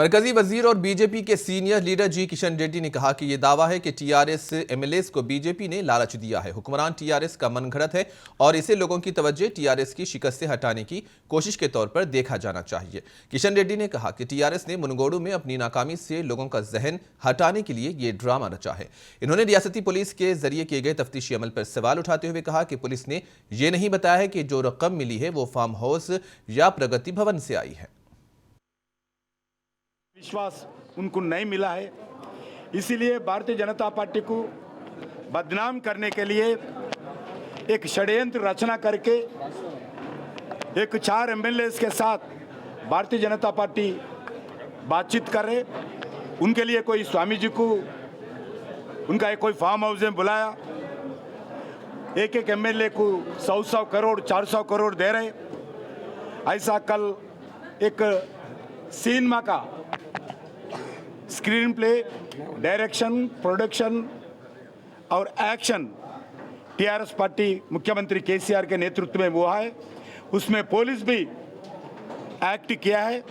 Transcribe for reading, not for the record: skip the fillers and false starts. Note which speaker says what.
Speaker 1: मरकजी वजीर और बीजेपी के सीनियर लीडर जी किशन रेड्डी ने कहा कि यह दावा है कि टीआरएस एमएलएस को बीजेपी ने लालच दिया है। हुक्मरान टीआरएस का मनगढ़ंत है और इसे लोगों की तवज्जो टीआरएस की शिकस्त से हटाने की कोशिश के तौर पर देखा जाना चाहिए। किशन रेड्डी ने कहा कि टीआरएस ने मुनगोडू में अपनी नाकामी से लोगों का जहन हटाने के लिए ये ड्रामा रचा है। इन्होंने रियासती पुलिस के जरिए किए गए तफ्तीशी अमल पर सवाल उठाते हुए कहा कि पुलिस ने यह नहीं बताया है कि जो रकम मिली है वो फार्म हाउस या प्रगति भवन से आई है।
Speaker 2: विश्वास उनको नहीं मिला है, इसीलिए भारतीय जनता पार्टी को बदनाम करने के लिए एक षड्यंत्र रचना करके एक 4 एमएलएस के साथ भारतीय जनता पार्टी बातचीत कर रहे। उनके लिए कोई स्वामी जी को उनका एक कोई फार्म हाउस में बुलाया, एक एमएलए को 100 करोड़ 400 करोड़ दे रहे। ऐसा कल एक सिनेमा का स्क्रीन प्ले, डायरेक्शन, प्रोडक्शन और एक्शन टीआरएस पार्टी मुख्यमंत्री केसीआर के नेतृत्व में हुआ है। उसमें पुलिस भी एक्ट किया है।